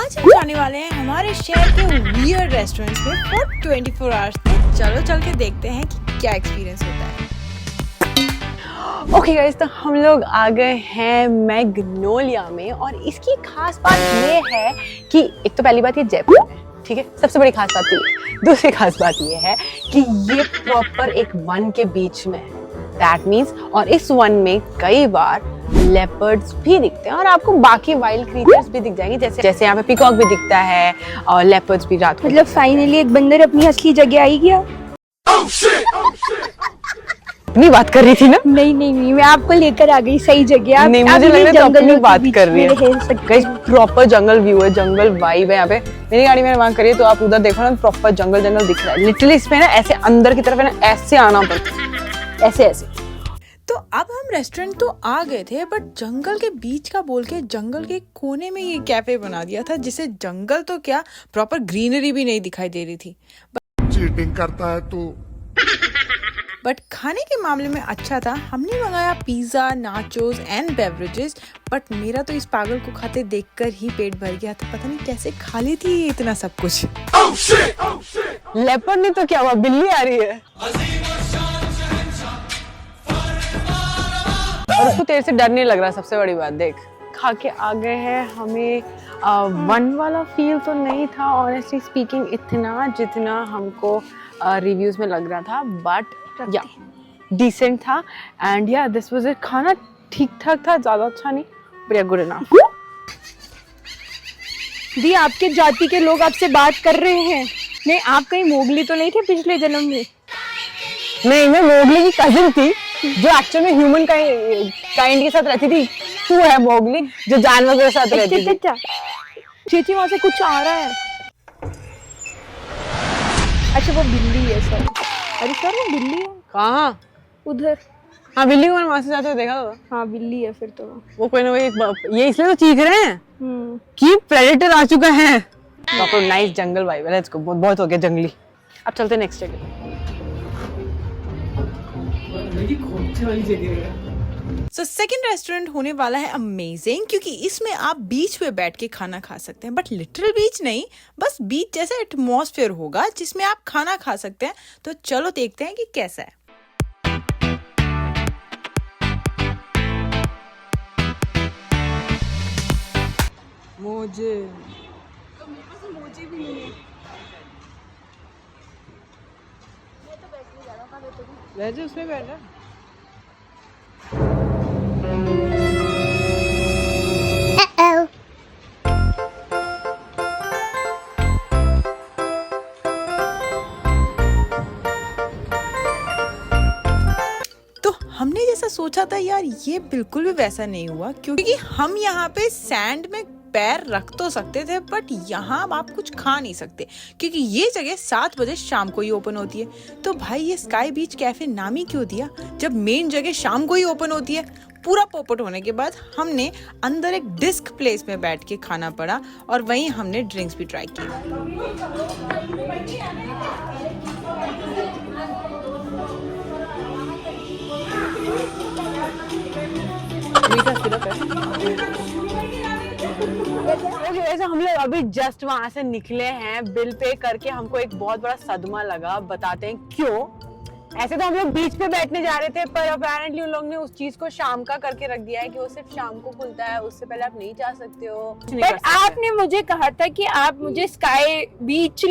आज हम जाने वाले हैं हमारे शहर के वियर्ड रेस्टोरेंट्स में फॉर 24 आवर्स। तो चलो चल के देखते हैं कि क्या एक्सपीरियंस होता है। ओके गाइस, तो हम लोग आ गए हैं मैग्नोलिया में और इसकी खास बात ये है कि एक तो पहली बात ये जयपुर है, ठीक है, सबसे बड़ी खास बात ये। दूसरी खास बात ये है कि ये प्रॉपर एक वन के बीच में है। दैट मीन्स और इस वन में कई बार लेपर्ड्स भी दिखते हैं और आपको बाकी वाइल्ड क्रीचर्स भी दिख जाएंगे, जैसे यहाँ पे पीकॉक भी दिखता है और लेपर्ड्स भी रात को। मतलब फाइनली एक बंदर अपनी असली जगह आई गया। अपनी बात कर रही थी ना? नहीं, मैं आपको लेकर आ गई सही जगह। नहीं, मुझे लग रहा है अपनी बात कर रही है। गाइस, प्रॉपर जंगल व्यू है, जंगल वाइब है यहाँ पे। मेरी गाड़ी मैंने वहाँ करी है, तो आप उधर देखो ना, प्रॉपर जंगल दिख रहा है। लिटरली इसमें ना ऐसे अंदर की तरफ है ना ऐसे आना पड़ता है, ऐसे। तो अब हम रेस्टोरेंट तो आ गए थे, बट जंगल के बीच का बोल के जंगल के कोने में ये कैफे बना दिया था, जिसे जंगल तो क्या प्रॉपर ग्रीनरी भी नहीं दिखाई दे रही थी। चीटिंग करता है तू। बट खाने के मामले में अच्छा था। हमने मंगाया pizza, nachos and beverages, but मेरा तो इस पागल को खाते देखकर ही पेट भर गया था। पता नहीं कैसे खा ली थी इतना सब कुछ। लेपर्ड नहीं तो क्या हुआ, बिल्ली आ रही है और उसको तेरे से डर नहीं लग रहा। सबसे बड़ी बात देख, खा के आ गए हैं। हमें वन वाला फील तो नहीं था ऑनेस्टली स्पीकिंग, इतना जितना हमको रिव्यूज में लग रहा था, बट या डिसेंट था। एंड या दिस वाज इट। खाना ठीक ठाक था, ज्यादा अच्छा नहीं, बट या गुड इनफ। दी, आपके जाति के लोग आपसे बात कर रहे हैं। नहीं, आप कहीं मोगली तो नहीं थे पिछले जन्म में? नहीं, मैं मोगली की कजिन थी जो एक्चुअल में ह्यूमन काइंड के साथ रहती थी। तू है मोगली जो जानवर के साथ रहती थी। चेची, वहां से कुछ आ रहा है। अच्छा, वो बिल्ली है सर। अरे सर, वो बिल्ली है। कहाँ? उधर। हाँ, बिल्ली को मैंने वहां से जाते हुए देखा था। हाँ, बिल्ली है फिर तो। वो कोई ना कोई, ये इसलिए तो चीख रहे हैं कि प्रेडेटर आ चुका है। प्रॉपर नाइस जंगल वाइब है। Let's go. बहुत हो गया जंगली, अब चलते हैं नेक्स्ट जगह। सो सेकंड रेस्टोरेंट होने वाला है अमेजिंग, क्योंकि इसमें आप बीच पे बैठ के खाना खा सकते हैं, बट लिटरल बीच नहीं, बस बीच जैसा एटमॉस्फेयर होगा जिसमें आप खाना खा सकते हैं। तो चलो देखते हैं कि कैसा है। मुझे भी नहीं है। बैठ जा, उसमें बैठ जा। तो हमने जैसा सोचा था यार, ये बिल्कुल भी वैसा नहीं हुआ, क्योंकि हम यहाँ पे सैंड में पैर रख तो सकते थे, बट यहाँ आप कुछ खा नहीं सकते, क्योंकि ये जगह 7 बजे शाम को ही ओपन होती है। तो भाई, ये स्काई बीच कैफे नाम ही क्यों दिया, जब मेन जगह शाम को ही ओपन होती है। पूरा पोपट होने के बाद हमने अंदर एक डिस्क प्लेस में बैठ के खाना पड़ा और वहीं हमने ड्रिंक्स भी ट्राई किए। ऐसे हम लोग अभी जस्ट वहां से निकले हैं। बिल पे करके हमको एक बहुत बड़ा सदमा लगा, बताते हैं क्यों। ऐसे तो हम लोग बीच पे बैठने जा रहे थे, पर अपेरेंटली उन लोग ने उस चीज को शाम का करके रख दिया है कि वो सिर्फ शाम को खुलता है, उससे पहले आप नहीं जा सकते हो। पर आपने मुझे कहा था कि आप मुझे स्काई बीच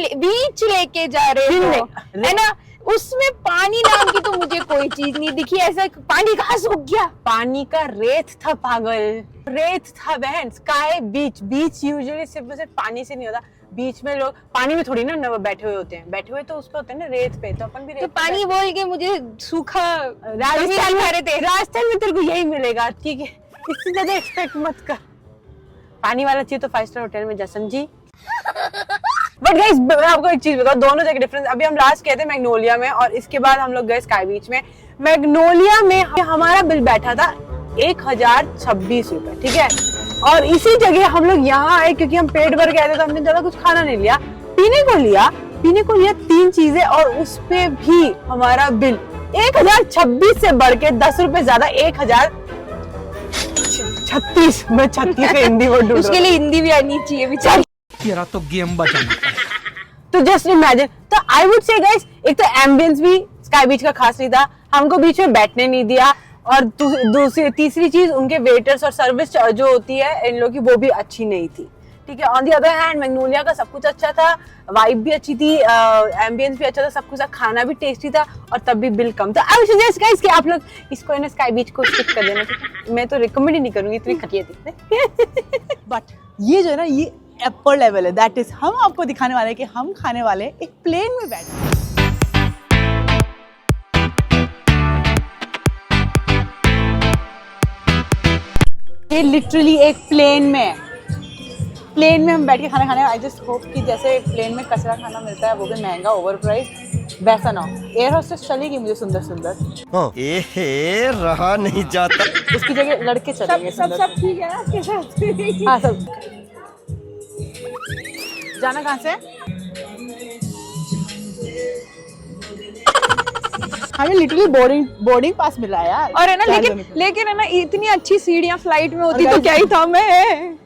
लेके जा रहे हो, है ना? उसमें पानी नाम की तो मुझे कोई चीज नहीं दिखी। ऐसा पानी कहाँ सूख गया? पानी का रेत था पागल, रेत था बहन। स्काई बीच यूजुअली सिर्फ पानी से नहीं होता। बीच में लोग पानी में थोड़ी ना बैठे हुए होते हैं, बैठे हुए तो उस पे होते हैं ना रेत पे, तो अपन भी रेत तो पानी बोल के मुझे सूखा राजस्थान में तेरे को यही मिलेगा, ठीक है? इससे ज्यादा एक्सपेक्ट मत कर। पानी वाला चाहिए तो 5 स्टार होटल में जा, समझी? बट गाइस, मैं आपको एक चीज बताऊं, दोनों जगह डिफरेंस। अभी हम लास्ट गए थे मैग्नोलिया में और इसके बाद हम लोग गए स्काई बीच में। मैग्नोलिया में हमारा बिल बैठा था 1026 रुपए, ठीक है? और इसी जगह हम लोग यहाँ आए क्योंकि हम पेट भर गए थे, तो हमने ज्यादा कुछ खाना नहीं लिया। पीने को लिया 3 चीजें और उस पे भी हमारा बिल 1026 से बढ़ के 10 रुपए ज्यादा 1036। मैं 36 से हिंदी वर्ड उसके लिए हिंदी भी आनी चाहिए बेचारी। तेरा तो गेम बचाना पड़ेगा। तो जस्ट इमेजिन, तो आई वुड से गाइस, एक तो एम्बियंस भी स्काई बीच का खास नहीं था, हमको बीच में बैठने नहीं दिया, और दूसरी तीसरी चीज उनके वेटर्स और सर्विस जो होती है इन लोगों की वो भी अच्छी नहीं थी, ठीक है। On the other hand Magnolia का सब कुछ अच्छा था, वाइब भी अच्छी थी, एम्बियंस भी अच्छा था, सब कुछ, खाना भी टेस्टी था, और तब भी बिल कम था। आई वुड सजेस्ट गाइस कि आप लोग इसको इन स्काई बीच को स्किप कर देना, मैं तो रिकमेंड ही नहीं करूंगी, इतनी घटिया थी। बट ये जो है ना, ये अपर लेवल है, दैट इज हम आपको दिखाने वाले हैं कि हम खाने वाले हैं एक प्लेन में बैठ। ये लिटरली एक प्लेन में है, प्लेन में हम बैठ के खाना खाने। आई जस्ट होप कि जैसे प्लेन में कचरा खाना मिलता है वो भी महंगा ओवर प्राइस, वैसा ना हो। एयर होस्टेस चलेगी मुझे सुंदर सुंदर, एहे रहा नहीं जाता। उसकी जगह लड़के चलेंगे सब सुंदर। ठीक है ना आपके साथ? हाँ सब। जाना कहाँ से? हमें लिटरली बोर्डिंग पास मिला है यार। और है ना, चार लेकिन जनों के। लेकिन है ना, इतनी अच्छी सीढ़ियां फ्लाइट में होती और तो क्या ही था मैं।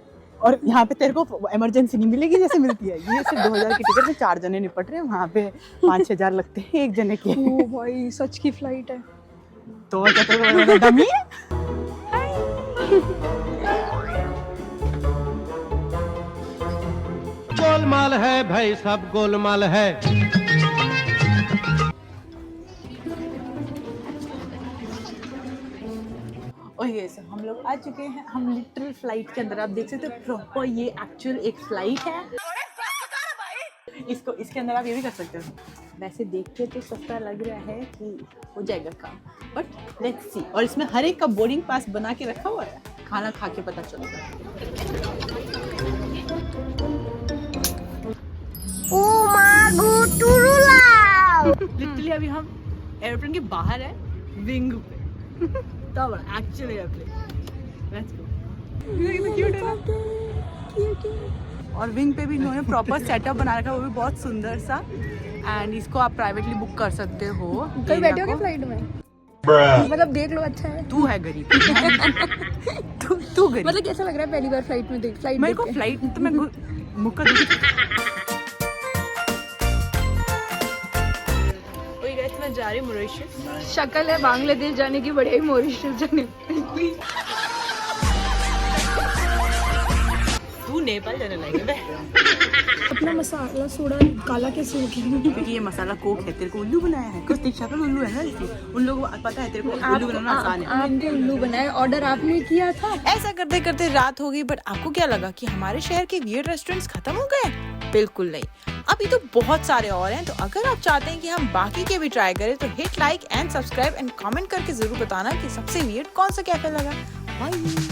और यहाँ पे तेरे को इमरजेंसी नहीं मिलेगी जैसे मिलती है। ये सिर्फ 2000 की टिकट में 4 जने निपट रहे हैं, वहाँ पे 5-6 हजार लगते हैं एक जने के। ओ भाई, सच की फ्लाइट है। तो क्या तेरे को डमी है? गोलमाल है भाई, सब गोलमाल है। और ये सर हम लोग आ चुके हैं, हम लिटरल फ्लाइट के अंदर। आप देख सकते हो प्रॉपर ये एक्चुअल एक फ्लाइट है। इसके अंदर आप ये भी कर सकते हो। वैसे देख के तो सस्ता लग रहा है कि हो जाएगा काम, बट लेट्स सी। और इसमें हर एक का बोर्डिंग पास बना के रखा हुआ है, खाना खा के पता चलता है। लिटरली अभी हम एयरप्लेन के बाहर है, विंग पे। तब actual airplane. Let's go. Cute है ना? और विंग पे भी इन्होंने प्रॉपर सेटअप बना रखा है, वो भी बहुत सुंदर सा। एंड इसको आप प्राइवेटली बुक कर सकते हो। कल बैठे हो क्या फ्लाइट में? मतलब देख लो, अच्छा है। तू है गरीब। तू गरीब। मतलब कैसा लग रहा है पहली बार फ्लाइट में देख? फ्लाइट मेरे को फ्लाइट तो मैं मुक्का मैं जा रही हूँ मॉरिशस। शक्ल है बांग्लादेश जाने की, बढ़िया ही मॉरिशस जाने। तू नेपाल जाने लगे। अपना मसाला सोडा काला कैसे हो गया? क्योंकि ये मसाला कोक है, तेरे को उल्लू बनाया है। कुछ तेरी शक्ल उल्लू है ना, इसलिए उन लोगों को पता है तेरे को उल्लू बनाना आसान है। आपने उल्लू बनाया, ऑर्डर आपने किया था। ऐसा करते करते रात हो गई, बट आपको क्या लगा कि हमारे शहर के वियर्ड रेस्टोरेंट्स खत्म हो गए? बिल्कुल नहीं, अभी तो बहुत सारे और हैं। तो अगर आप चाहते हैं कि हम बाकी के भी ट्राई करें तो hit like and subscribe and comment करके जरूर बताना कि सबसे वियर्ड कौन सा कैफे लगा। बाय।